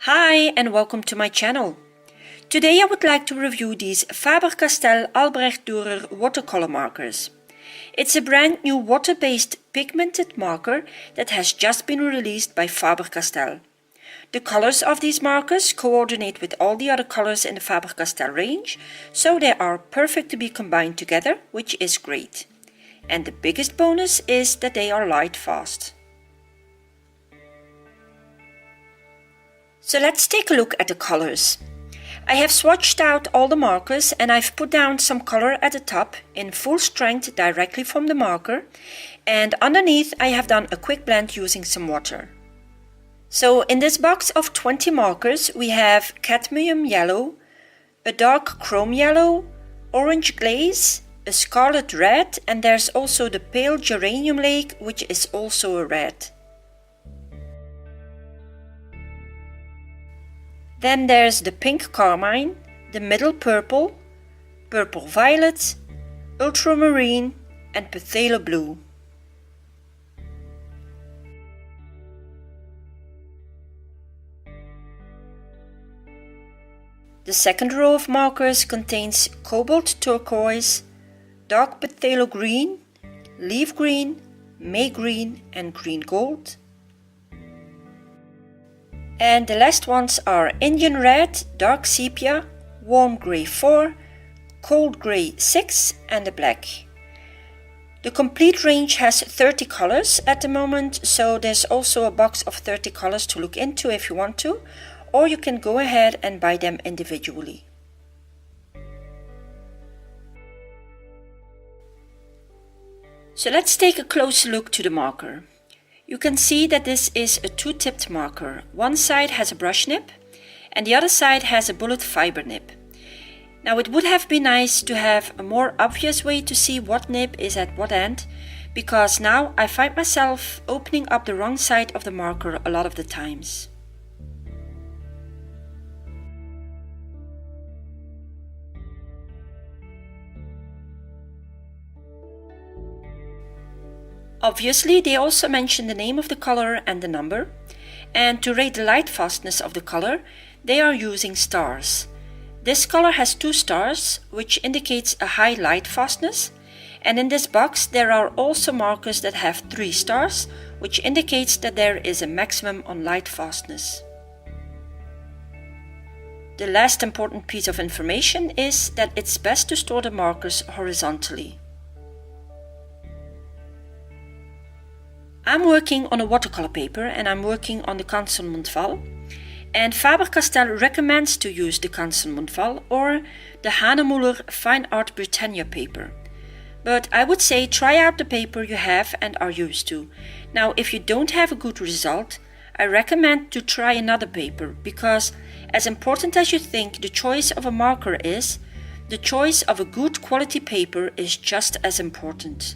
Hi and welcome to my channel. Today I would like to review these Faber Castell Albrecht Dürer watercolor markers. It's a brand new water-based pigmented marker that has just been released by Faber Castell. The colors of these markers coordinate with all the other colors in the Faber Castell range, so they are perfect to be combined together, which is great. And the biggest bonus is that they are light fast. So let's take a look at the colors. I have swatched out all the markers and I've put down some color at the top in full strength directly from the marker, and underneath I have done a quick blend using some water. So in this box of 20 markers we have cadmium yellow, a dark chrome yellow, orange glaze, a scarlet red, and there's also the pale geranium lake, which is also a red. Then there's the pink carmine, the middle purple, purple violet, ultramarine and phthalo blue. The second row of markers contains cobalt turquoise, dark phthalo green, leaf green, May green and green gold. And the last ones are Indian red, dark sepia, warm grey 4, cold grey 6 and the black. The complete range has 30 colors at the moment, so there's also a box of 30 colors to look into if you want to, or you can go ahead and buy them individually. So let's take a closer look to the marker. You can see that this is a two-tipped marker. One side has a brush nib and the other side has a bullet fiber nib. Now it would have been nice to have a more obvious way to see what nib is at what end, because now I find myself opening up the wrong side of the marker a lot of the times. Obviously, they also mention the name of the color and the number, and to rate the light fastness of the color, they are using stars. This color has 2 stars, which indicates a high light fastness, and in this box there are also markers that have 3 stars, which indicates that there is a maximum on light fastness. The last important piece of information is that it's best to store the markers horizontally. I'm working on a watercolor paper and I'm working on the Canson Montval, and Faber Castell recommends to use the Canson Montval or the Hanemuller Fine Art Britannia paper. But I would say try out the paper you have and are used to. Now if you don't have a good result, I recommend to try another paper, because as important as you think the choice of a marker is, the choice of a good quality paper is just as important.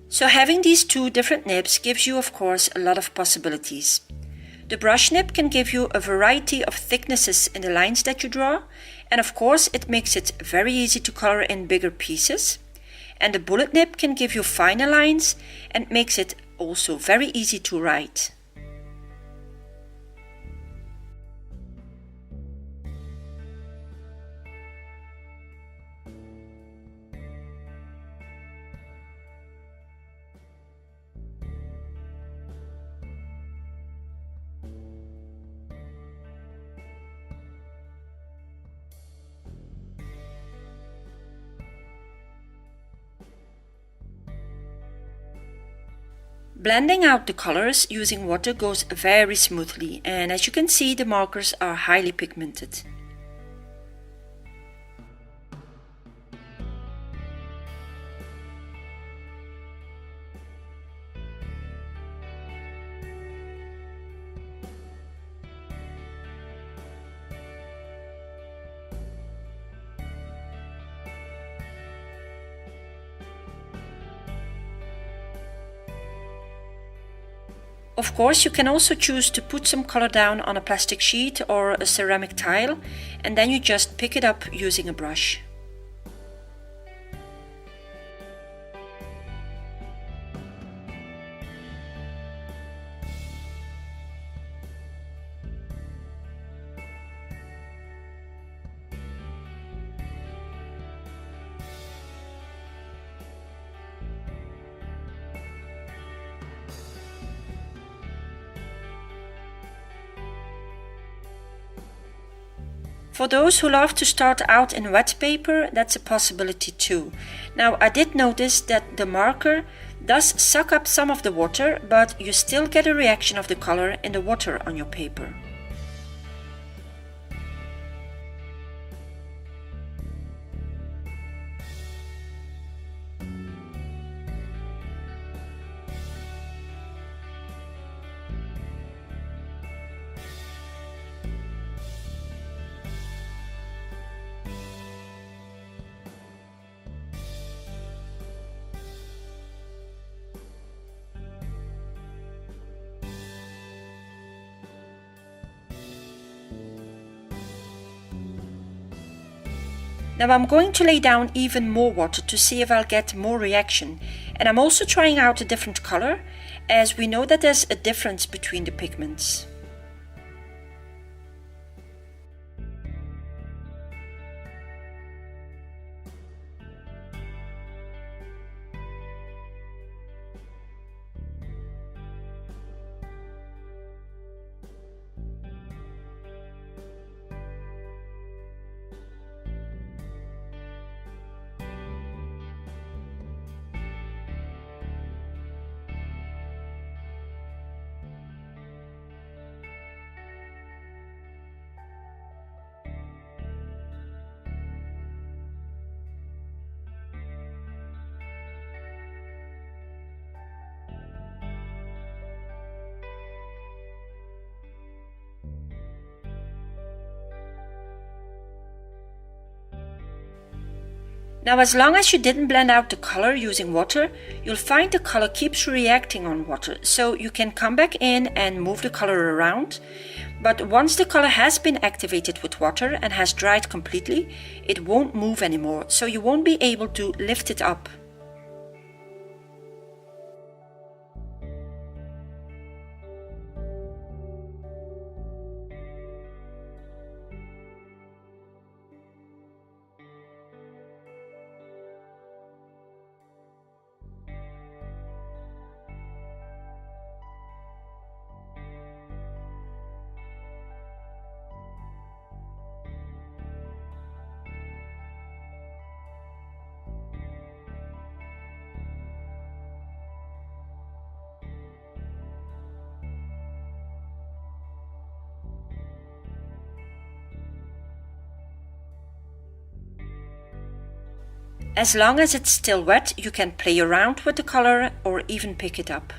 So having these 2 different nibs gives you of course a lot of possibilities. The brush nib can give you a variety of thicknesses in the lines that you draw, and of course it makes it very easy to color in bigger pieces. And the bullet nib can give you finer lines and makes it also very easy to write. Blending out the colors using water goes very smoothly, and as you can see the markers are highly pigmented. Of course, you can also choose to put some color down on a plastic sheet or a ceramic tile, and then you just pick it up using a brush. For those who love to start out in wet paper, that's a possibility too. Now, I did notice that the marker does suck up some of the water, but you still get a reaction of the color in the water on your paper. Now I'm going to lay down even more water to see if I'll get more reaction, and I'm also trying out a different color, as we know that there's a difference between the pigments. Now, as long as you didn't blend out the color using water, you'll find the color keeps reacting on water, so you can come back in and move the color around. But once the color has been activated with water and has dried completely, it won't move anymore, so you won't be able to lift it up. As long as it's still wet, you can play around with the color or even pick it up.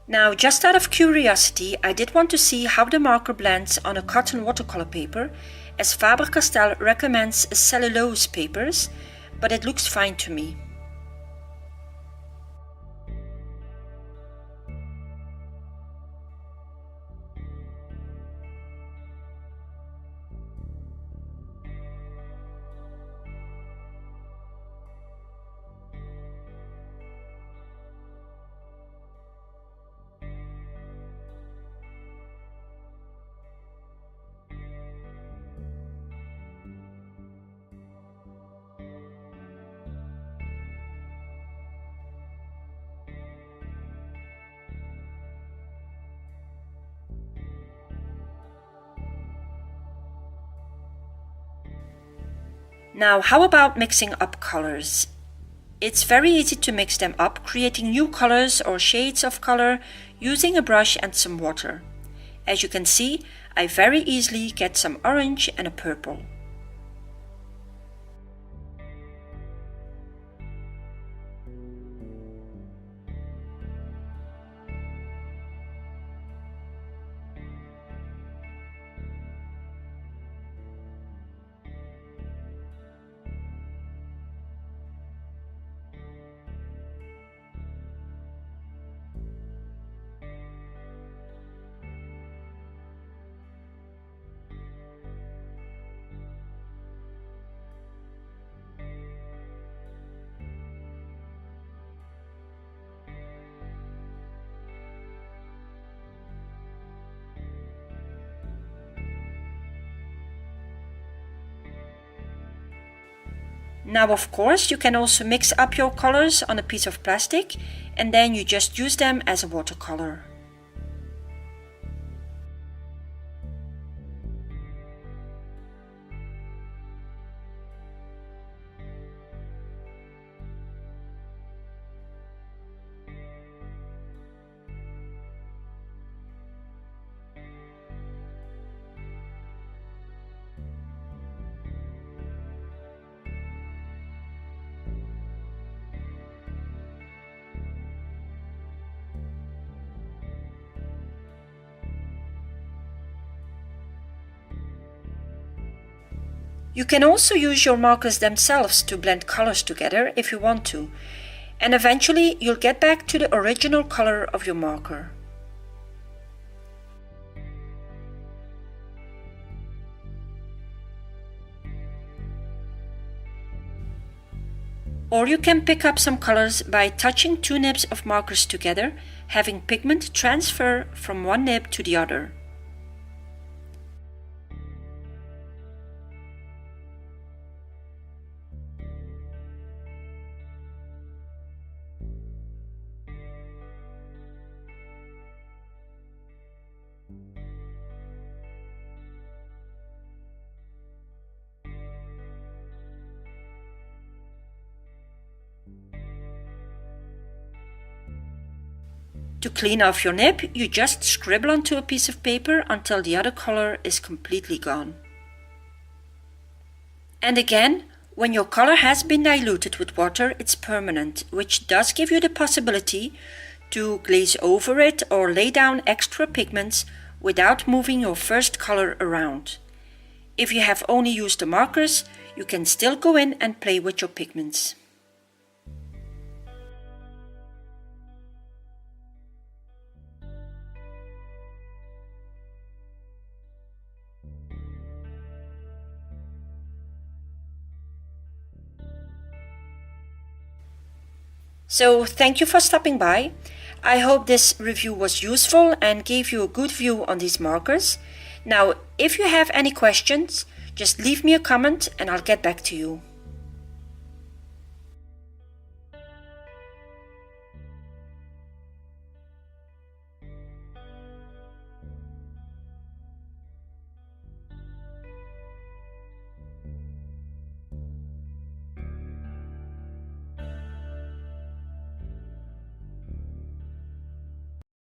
Now, just out of curiosity, I did want to see how the marker blends on a cotton watercolor paper, as Faber Castell recommends cellulose papers, but it looks fine to me. Now, how about mixing up colors? It's very easy to mix them up, creating new colors or shades of color using a brush and some water. As you can see, I very easily get some orange and a purple. Now, of course, you can also mix up your colors on a piece of plastic and then you just use them as a watercolor. You can also use your markers themselves to blend colors together if you want to, and eventually you'll get back to the original color of your marker. Or you can pick up some colors by touching two nibs of markers together, having pigment transfer from one nib to the other. To clean off your nib, you just scribble onto a piece of paper until the other color is completely gone. And again, when your color has been diluted with water, it's permanent, which does give you the possibility to glaze over it or lay down extra pigments without moving your first color around. If you have only used the markers, you can still go in and play with your pigments. So thank you for stopping by. I hope this review was useful and gave you a good view on these markers. Now, if you have any questions, just leave me a comment and I'll get back to you.